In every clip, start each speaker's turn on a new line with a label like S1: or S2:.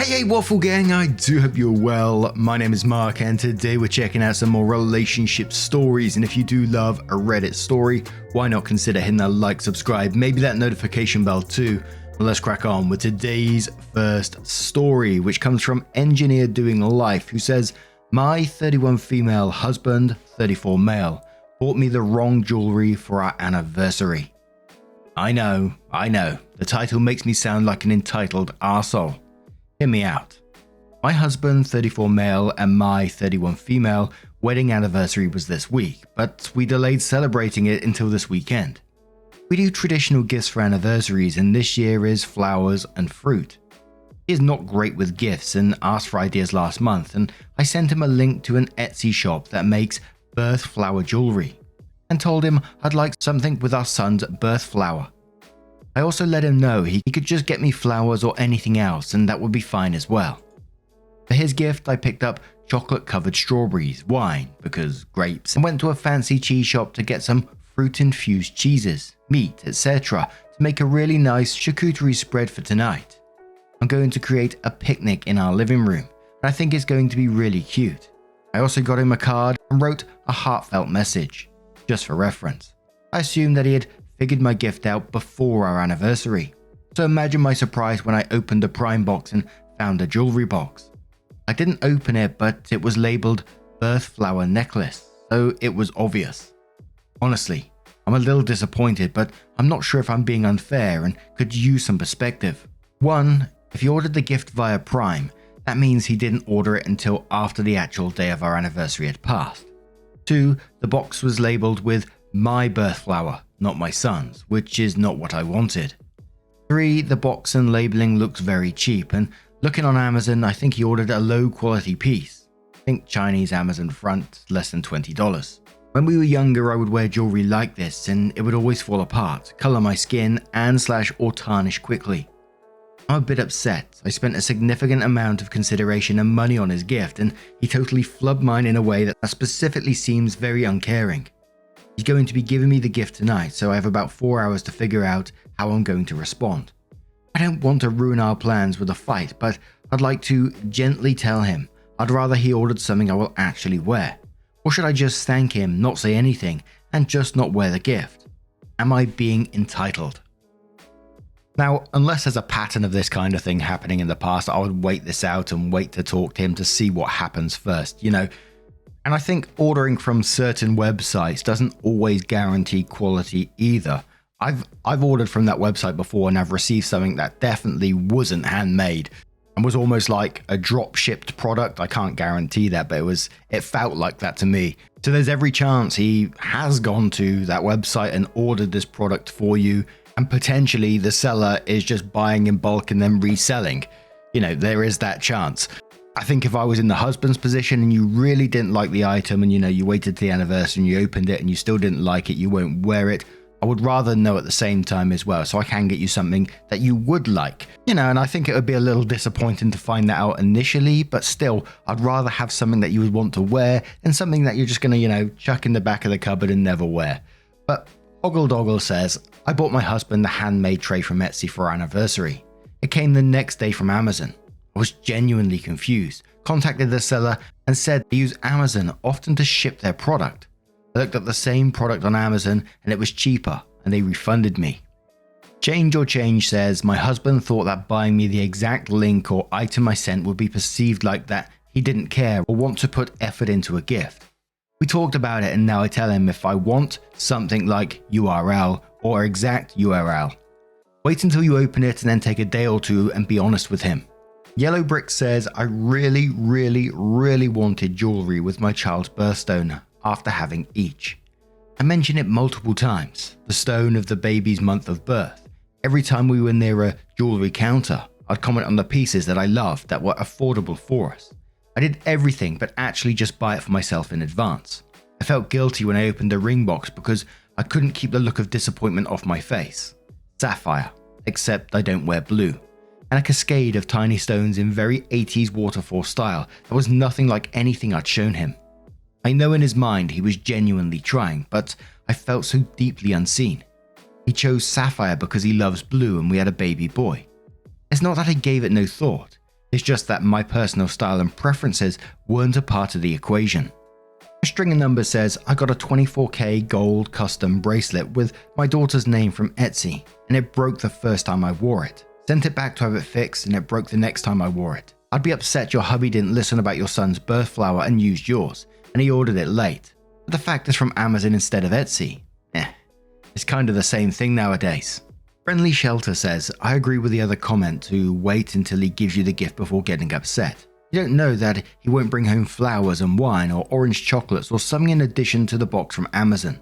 S1: Hey Waffle Gang, I do hope you're well. My name is Mark and today we're checking out some more relationship stories, and if you do love a Reddit story, why not consider hitting that like, subscribe, maybe that notification bell too. Well, let's crack on with today's first story, which comes from Engineer Doing Life, who says, my 31 female husband, 34 male, bought me the wrong jewelry for our anniversary. I know, the title makes me sound like an entitled arsehole. Hear me out. My husband, 34 male, and my 31 female wedding anniversary was this week, but we delayed celebrating it until this weekend. We do traditional gifts for anniversaries, and this year is flowers and fruit. He is not great with gifts and asked for ideas last month, and I sent him a link to an Etsy shop that makes birth flower jewelry, and told him I'd like something with our son's birth flower. I also let him know he could just get me flowers or anything else, and that would be fine as well. For his gift, I picked up chocolate-covered strawberries, wine, because grapes, and went to a fancy cheese shop to get some fruit-infused cheeses, meat, etc. to make a really nice charcuterie spread for tonight. I'm going to create a picnic in our living room, and I think it's going to be really cute. I also got him a card and wrote a heartfelt message, just for reference. I assumed that he had figured my gift out before our anniversary, so imagine my surprise when I opened the Prime box and found a jewelry box. I didn't open it, but it was labeled birth flower necklace, so it was obvious. Honestly, I'm a little disappointed, but I'm not sure if I'm being unfair and could use some perspective. 1, if he ordered the gift via Prime, that means he didn't order it until after the actual day of our anniversary had passed. 2, the box was labeled with my birth flower, not my son's, which is not what I wanted. 3, the box and labeling looks very cheap, and looking on Amazon, I think he ordered a low quality piece. Think Chinese Amazon front, less than $20. When we were younger, I would wear jewelry like this, and it would always fall apart, color my skin, and or tarnish quickly. I'm a bit upset. I spent a significant amount of consideration and money on his gift, and he totally flubbed mine in a way that specifically seems very uncaring. He's going to be giving me the gift tonight, so I have about 4 hours to figure out how I'm going to respond. I don't want to ruin our plans with a fight, but I'd like to gently tell him I'd rather he ordered something I will actually wear. Or should I just thank him, not say anything, and just not wear the gift? Am I being entitled? Now, unless there's a pattern of this kind of thing happening in the past, I would wait this out and wait to talk to him to see what happens first, And I think ordering from certain websites doesn't always guarantee quality either. I've ordered from that website before and I've received something that definitely wasn't handmade and was almost like a drop shipped product. I can't guarantee that, but it felt like that to me. So there's every chance he has gone to that website and ordered this product for you, and potentially the seller is just buying in bulk and then reselling. There is that chance. I think if I was in the husband's position and you really didn't like the item and you waited to the anniversary and you opened it and you still didn't like it, you won't wear it, I would rather know at the same time as well, so I can get you something that you would like. And I think it would be a little disappointing to find that out initially, but still, I'd rather have something that you would want to wear than something that you're just going to, chuck in the back of the cupboard and never wear. But Hoggle Doggle says, I bought my husband the handmade tray from Etsy for our anniversary. It came the next day from Amazon. I was genuinely confused, contacted the seller and said they use Amazon often to ship their product. I looked up the same product on Amazon and it was cheaper and they refunded me. Change or Change says, my husband thought that buying me the exact link or item I sent would be perceived like that he didn't care or want to put effort into a gift. We talked about it and now I tell him if I want something like URL or exact URL. Wait until you open it and then take a day or two and be honest with him. Yellow Brick says, I really wanted jewelry with my child's birthstone after having each. I mentioned it multiple times, the stone of the baby's month of birth. Every time we were near a jewelry counter, I'd comment on the pieces that I loved that were affordable for us. I did everything but actually just buy it for myself in advance. I felt guilty when I opened the ring box because I couldn't keep the look of disappointment off my face. Sapphire, except I don't wear blue. And a cascade of tiny stones in very 80s waterfall style that was nothing like anything I'd shown him. I know in his mind he was genuinely trying, but I felt so deeply unseen. He chose sapphire because he loves blue and we had a baby boy. It's not that I gave it no thought. It's just that my personal style and preferences weren't a part of the equation. A string of numbers says I got a 24K gold custom bracelet with my daughter's name from Etsy, and it broke the first time I wore it. Sent it back to have it fixed and it broke the next time I wore it. I'd be upset your hubby didn't listen about your son's birth flower and used yours, and he ordered it late. But the fact it's from Amazon instead of Etsy. It's kind of the same thing nowadays. Friendly Shelter says, I agree with the other comment to wait until he gives you the gift before getting upset. You don't know that he won't bring home flowers and wine or orange chocolates or something in addition to the box from Amazon.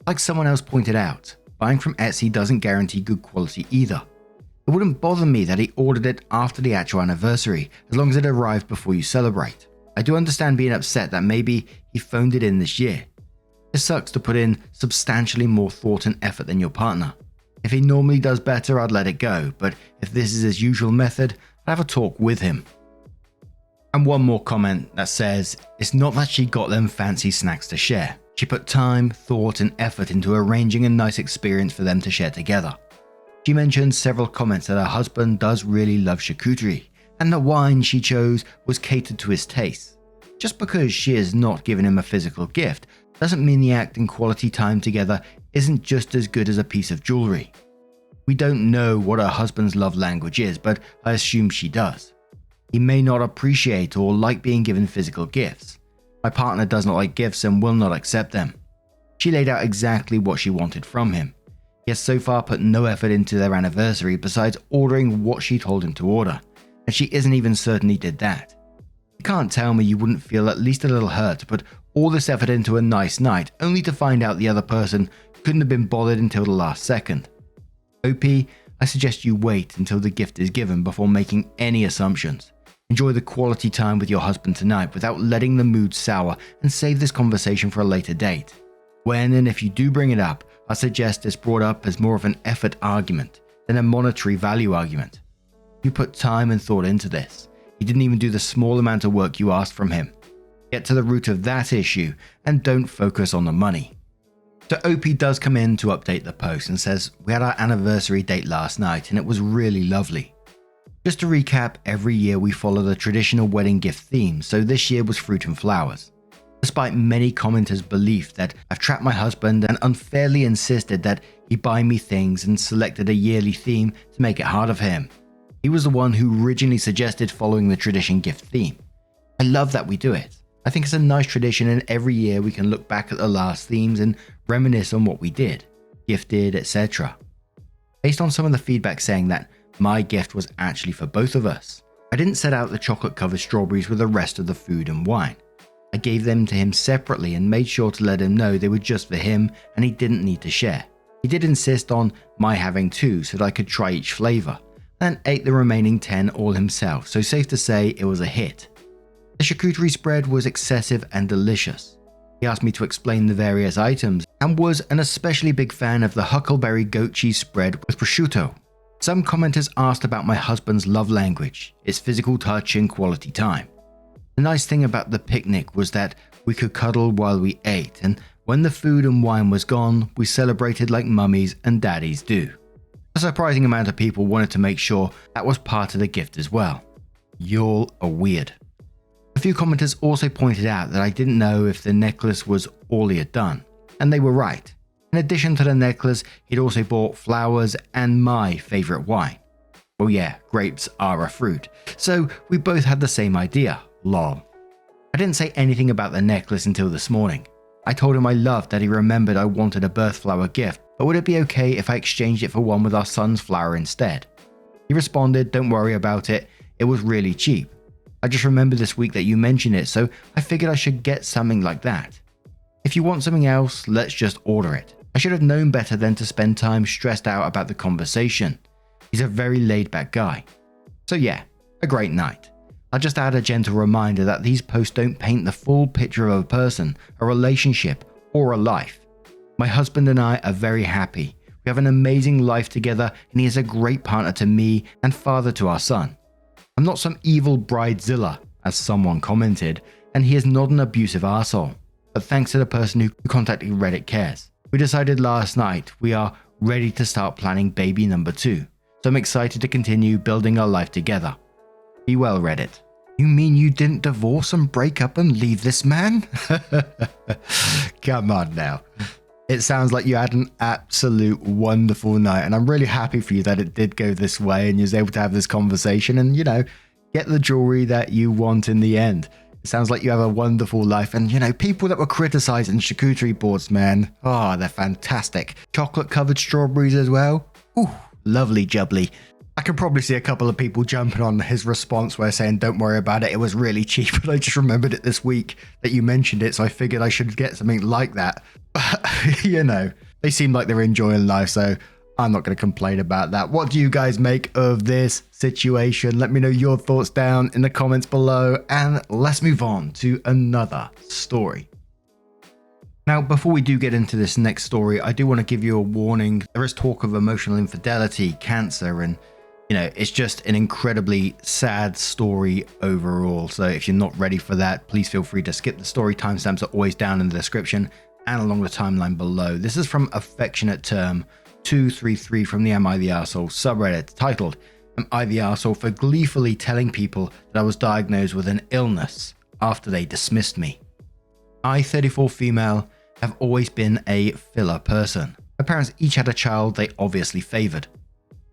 S1: Like someone else pointed out, buying from Etsy doesn't guarantee good quality either. It wouldn't bother me that he ordered it after the actual anniversary, as long as it arrived before you celebrate. I do understand being upset that maybe he phoned it in this year. It sucks to put in substantially more thought and effort than your partner. If he normally does better, I'd let it go, but if this is his usual method, I'd have a talk with him. And one more comment that says, it's not that she got them fancy snacks to share. She put time, thought and effort into arranging a nice experience for them to share together. She mentioned several comments that her husband does really love charcuterie, and the wine she chose was catered to his taste. Just because she has not given him a physical gift doesn't mean the act and quality time together isn't just as good as a piece of jewellery. We don't know what her husband's love language is, but I assume she does. He may not appreciate or like being given physical gifts. My partner does not like gifts and will not accept them. She laid out exactly what she wanted from him. He has so far put no effort into their anniversary besides ordering what she told him to order, and she isn't even certain he did that. You can't tell me you wouldn't feel at least a little hurt to put all this effort into a nice night only to find out the other person couldn't have been bothered until the last second. OP, I suggest you wait until the gift is given before making any assumptions. Enjoy the quality time with your husband tonight without letting the mood sour, and save this conversation for a later date. When and if you do bring it up, I suggest it's brought up as more of an effort argument than a monetary value argument. You put time and thought into this. He didn't even do the small amount of work you asked from him. Get to the root of that issue and don't focus on the money. So OP does come in to update the post and says, we had our anniversary date last night and it was really lovely. Just to recap, every year we follow the traditional wedding gift theme, so this year was fruit and flowers. Despite many commenters' belief that I've trapped my husband and unfairly insisted that he buy me things and selected a yearly theme to make it hard of him. He was the one who originally suggested following the tradition gift theme. I love that we do it. I think it's a nice tradition, and every year we can look back at the last themes and reminisce on what we did, gifted, etc. Based on some of the feedback saying that my gift was actually for both of us, I didn't set out the chocolate-covered strawberries with the rest of the food and wine. I gave them to him separately and made sure to let him know they were just for him and he didn't need to share. He did insist on my having 2 so that I could try each flavour, and ate the remaining 10 all himself, so safe to say it was a hit. The charcuterie spread was excessive and delicious. He asked me to explain the various items and was an especially big fan of the huckleberry goat cheese spread with prosciutto. Some commenters asked about my husband's love language, its physical touch and quality time. The nice thing about the picnic was that we could cuddle while we ate, and when the food and wine was gone, we celebrated like mummies and daddies do. A surprising amount of people wanted to make sure that was part of the gift as well. Y'all are weird. A few commenters also pointed out that I didn't know if the necklace was all he had done, and they were right. In addition to the necklace, he'd also bought flowers and my favourite wine. Well yeah, grapes are a fruit, so we both had the same idea, lol. I didn't say anything about the necklace until this morning. I told him I loved that he remembered I wanted a birth flower gift, but would it be okay if I exchanged it for one with our son's flower instead? He responded, don't worry about it, it was really cheap. I just remembered this week that you mentioned it, so I figured I should get something like that. If you want something else, let's just order it. I should have known better than to spend time stressed out about the conversation. He's a very laid-back guy. So yeah, a great night. I'll just add a gentle reminder that these posts don't paint the full picture of a person, a relationship, or a life. My husband and I are very happy. We have an amazing life together, and he is a great partner to me and father to our son. I'm not some evil bridezilla, as someone commented, and he is not an abusive arsehole. But thanks to the person who contacted Reddit cares. We decided last night we are ready to start planning baby number 2, so I'm excited to continue building our life together. Be well, Reddit. You mean you didn't divorce and break up and leave this man? Come on now. It sounds like you had an absolute wonderful night, and I'm really happy for you that it did go this way and you was able to have this conversation and, get the jewelry that you want in the end. It sounds like you have a wonderful life, and, people that were criticizing charcuterie boards, man, they're fantastic. Chocolate covered strawberries as well. Ooh, lovely jubbly. I can probably see a couple of people jumping on his response where saying, don't worry about it, it was really cheap. But I just remembered it this week that you mentioned it, so I figured I should get something like that. But, they seem like they're enjoying life, so I'm not going to complain about that. What do you guys make of this situation? Let me know your thoughts down in the comments below, and let's move on to another story. Now, before we do get into this next story, I do want to give you a warning. There is talk of emotional infidelity, cancer, and it's just an incredibly sad story overall. So if you're not ready for that, please feel free to skip the story. Timestamps are always down in the description and along the timeline below. This is from Affectionate Term 233 from the Am I the Arsehole subreddit, titled, Am I the Arsehole for gleefully telling people that I was diagnosed with an illness after they dismissed me? I, 34 female, have always been a filler person. My parents each had a child they obviously favoured.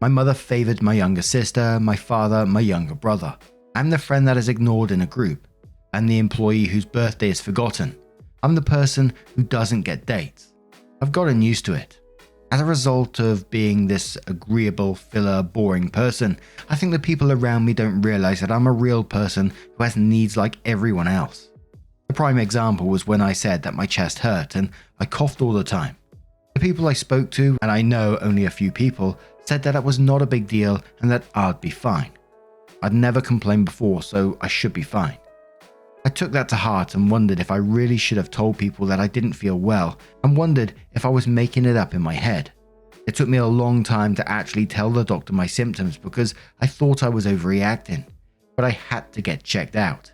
S1: My mother favoured my younger sister, my father, my younger brother. I'm the friend that is ignored in a group. I'm the employee whose birthday is forgotten. I'm the person who doesn't get dates. I've gotten used to it. As a result of being this agreeable, filler, boring person, I think the people around me don't realise that I'm a real person who has needs like everyone else. A prime example was when I said that my chest hurt and I coughed all the time. The people I spoke to, and I know only a few people, said that it was not a big deal and that I'd be fine. I'd never complained before, so I should be fine. I took that to heart and wondered if I really should have told people that I didn't feel well, and wondered if I was making it up in my head. It took me a long time to actually tell the doctor my symptoms because I thought I was overreacting, but I had to get checked out.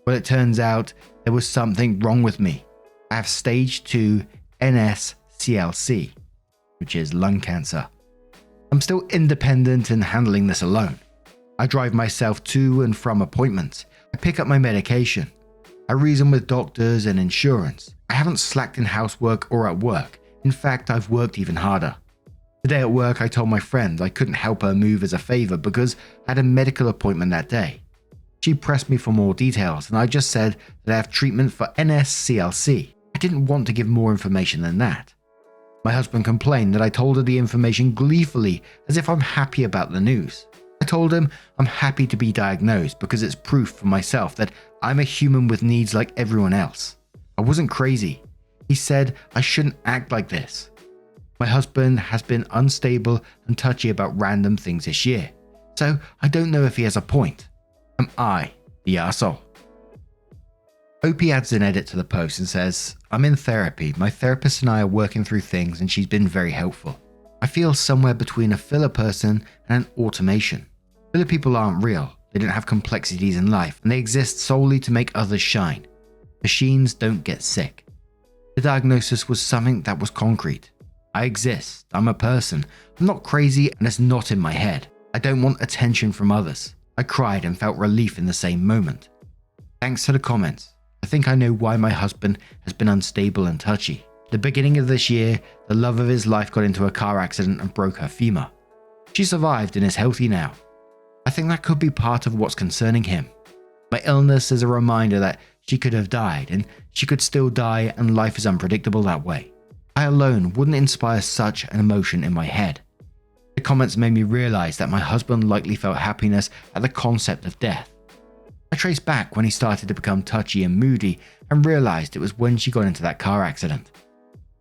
S1: Well, it turns out there was something wrong with me. I have stage 2 NSCLC, which is lung cancer. I'm still independent and handling this alone. I drive myself to and from appointments. I pick up my medication. I reason with doctors and insurance. I haven't slacked in housework or at work. In fact, I've worked even harder. Today at work, I told my friend I couldn't help her move as a favor because I had a medical appointment that day. She pressed me for more details, and I just said that I have treatment for NSCLC. I didn't want to give more information than that. My husband complained that I told her the information gleefully, as if I'm happy about the news. I told him I'm happy to be diagnosed because it's proof for myself that I'm a human with needs like everyone else. I wasn't crazy. He said I shouldn't act like this. My husband has been unstable and touchy about random things this year, so I don't know if he has a point. Am I the arsehole? OP adds an edit to the post and says, I'm in therapy. My therapist and I are working through things and she's been very helpful. I feel somewhere between a filler person and an automation. Filler people aren't real. They don't have complexities in life and they exist solely to make others shine. Machines don't get sick. The diagnosis was something that was concrete. I exist. I'm a person. I'm not crazy and it's not in my head. I don't want attention from others. I cried and felt relief in the same moment. Thanks to the comments. I think I know why my husband has been unstable and touchy. The beginning of this year, the love of his life got into a car accident and broke her femur. She survived and is healthy now. I think that could be part of what's concerning him. My illness is a reminder that she could have died and she could still die, and life is unpredictable that way. I alone wouldn't inspire such an emotion in my head. The comments made me realize that my husband likely felt happiness at the concept of death. I traced back when he started to become touchy and moody and realized it was when she got into that car accident.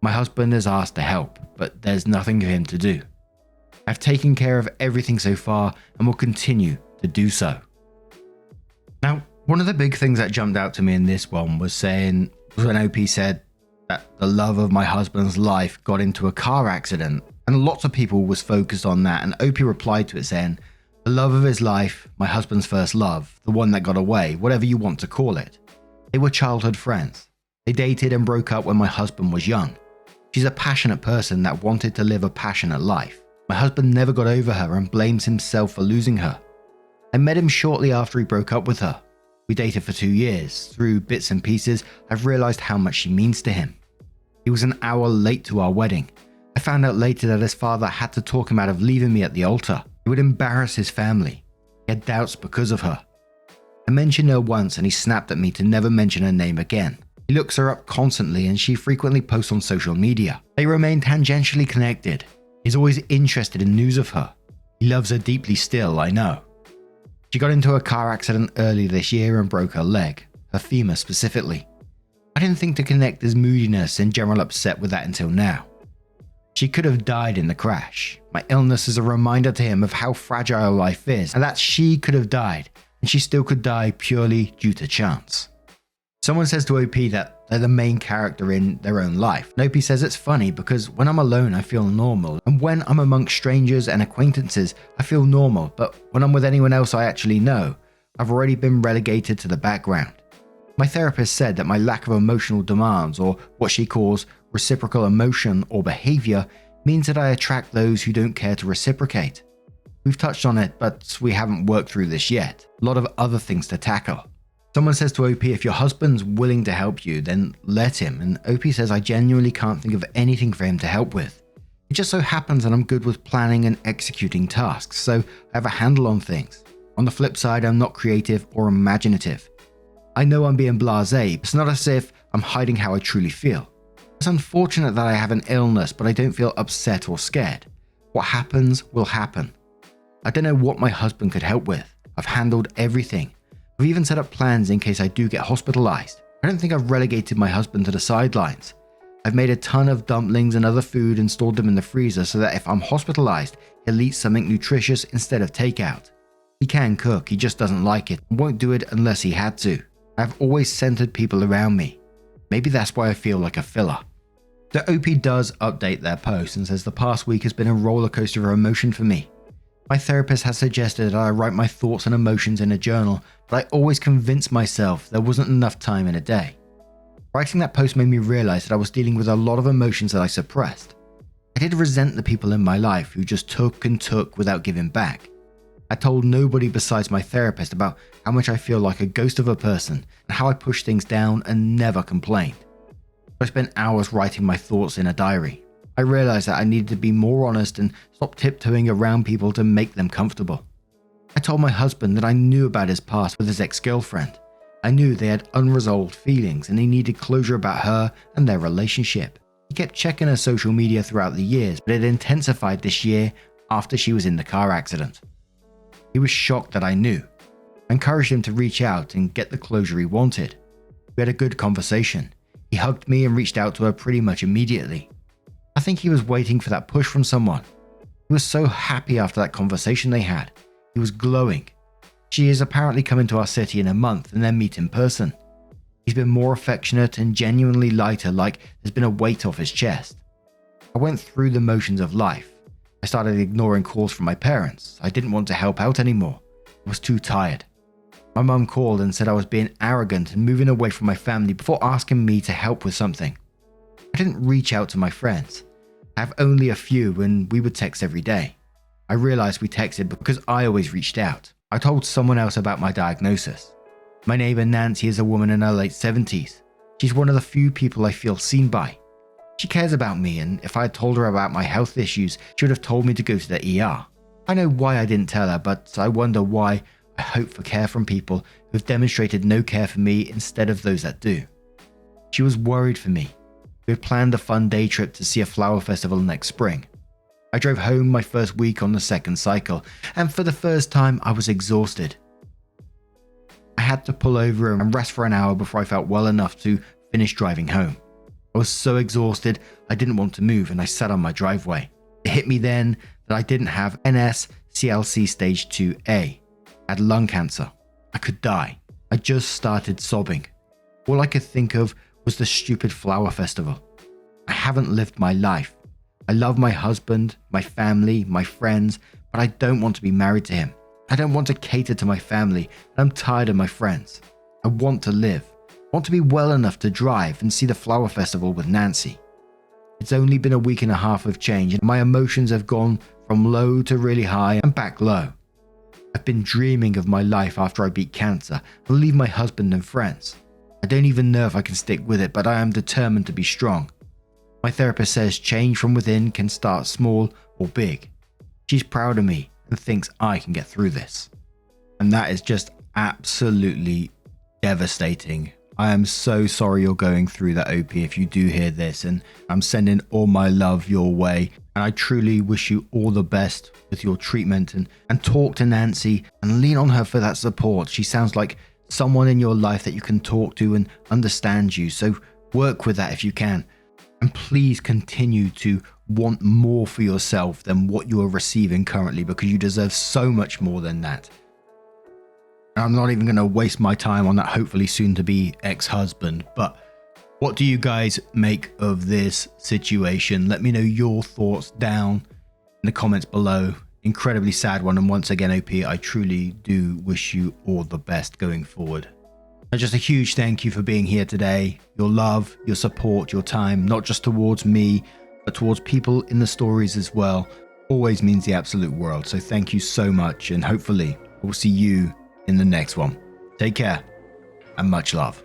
S1: My husband has asked to help, but there's nothing for him to do. I've taken care of everything so far and will continue to do so. Now, one of the big things that jumped out to me in this one was when OP said that the love of my husband's life got into a car accident, and lots of people was focused on that, and OP replied to it saying, the love of his life, my husband's first love, the one that got away, whatever you want to call it. They were childhood friends. They dated and broke up when my husband was young. She's a passionate person that wanted to live a passionate life. My husband never got over her and blames himself for losing her. I met him shortly after he broke up with her. We dated for 2 years. Through bits and pieces, I've realized how much she means to him. He was an hour late to our wedding. I found out later that his father had to talk him out of leaving me at the altar. He would embarrass his family. He had doubts because of her. I mentioned her once and he snapped at me to never mention her name again. He looks her up constantly and she frequently posts on social media. They remain tangentially connected. He's always interested in news of her. He loves her deeply still, I know. She got into a car accident early this year and broke her leg, her femur specifically. I didn't think to connect his moodiness and general upset with that until now. She could have died in the crash. My illness is a reminder to him of how fragile life is and that she could have died and she still could die purely due to chance. Someone says to OP that they're the main character in their own life. And OP says it's funny because when I'm alone I feel normal, and when I'm amongst strangers and acquaintances I feel normal, but when I'm with anyone else I actually know, I've already been relegated to the background. My therapist said that my lack of emotional demands, or what she calls reciprocal emotion or behavior, means that I attract those who don't care to reciprocate. We've touched on it, but we haven't worked through this yet. A lot of other things to tackle. Someone says to OP, if your husband's willing to help you, then let him. And OP says, I genuinely can't think of anything for him to help with. It just so happens that I'm good with planning and executing tasks, so I have a handle on things. On the flip side, I'm not creative or imaginative. I know I'm being blasé, but it's not as if I'm hiding how I truly feel. It's unfortunate that I have an illness, but I don't feel upset or scared. What happens will happen. I don't know what my husband could help with. I've handled everything. I've even set up plans in case I do get hospitalized. I don't think I've relegated my husband to the sidelines. I've made a ton of dumplings and other food and stored them in the freezer so that if I'm hospitalized, he'll eat something nutritious instead of takeout. He can cook, he just doesn't like it and won't do it unless he had to. I've always centered people around me. Maybe that's why I feel like a filler. The OP does update their post and says the past week has been a roller coaster of emotion for me. My therapist has suggested that I write my thoughts and emotions in a journal, but I always convinced myself there wasn't enough time in a day. Writing that post made me realize that I was dealing with a lot of emotions that I suppressed. I did resent the people in my life who just took and took without giving back. I told nobody besides my therapist about how much I feel like a ghost of a person and how I pushed things down and never complained. I spent hours writing my thoughts in a diary. I realized that I needed to be more honest and stop tiptoeing around people to make them comfortable. I told my husband that I knew about his past with his ex-girlfriend. I knew they had unresolved feelings and he needed closure about her and their relationship. He kept checking her social media throughout the years, but it intensified this year after she was in the car accident. He was shocked that I knew. I encouraged him to reach out and get the closure he wanted. We had a good conversation. He hugged me and reached out to her pretty much immediately. I think he was waiting for that push from someone. He was so happy after that conversation they had. He was glowing. She is apparently coming to our city in a month and then meet in person. He's been more affectionate and genuinely lighter, like there's been a weight off his chest. I went through the motions of life. I started ignoring calls from my parents. I didn't want to help out anymore. I was too tired. My mum called and said I was being arrogant and moving away from my family before asking me to help with something. I didn't reach out to my friends. I have only a few and we would text every day. I realized we texted because I always reached out. I told someone else about my diagnosis. My neighbor Nancy is a woman in her late 70s. She's one of the few people I feel seen by. She cares about me, and if I had told her about my health issues, she would have told me to go to the ER. I know why I didn't tell her, but I wonder why I hope for care from people who have demonstrated no care for me instead of those that do. She was worried for me. We had planned a fun day trip to see a flower festival next spring. I drove home my first week on the second cycle, and for the first time I was exhausted. I had to pull over and rest for an hour before I felt well enough to finish driving home. I was so exhausted I didn't want to move and I sat on my driveway. It hit me then that I didn't have NSCLC stage 2A. I had lung cancer. I could die. I just started sobbing. All I could think of was the stupid flower festival. I haven't lived my life. I love my husband, my family, my friends, but I don't want to be married to him. I don't want to cater to my family, and I'm tired of my friends. I want to live. I want to be well enough to drive and see the flower festival with Nancy. It's only been a week and a half of change, and my emotions have gone from low to really high and back low. I've been dreaming of my life after I beat cancer and leave my husband and friends. I don't even know if I can stick with it, but I am determined to be strong. My therapist says change from within can start small or big. She's proud of me and thinks I can get through this. And that is just absolutely devastating. I am so sorry you're going through that, OP, if you do hear this, and I'm sending all my love your way. And I truly wish you all the best with your treatment, and talk to Nancy and lean on her for that support. She sounds like someone in your life that you can talk to and understand you. So work with that if you can. And please continue to want more for yourself than what you are receiving currently, because you deserve so much more than that. And I'm not even going to waste my time on that hopefully soon to be ex-husband, but what do you guys make of this situation? Let me know your thoughts down in the comments below. Incredibly sad one, and once again, OP, I truly do wish you all the best going forward. And just a huge thank you for being here today. Your love, your support, your time, not just towards me, but towards people in the stories as well, always means the absolute world. So thank you so much, and hopefully we'll see you in the next one. Take care and much love.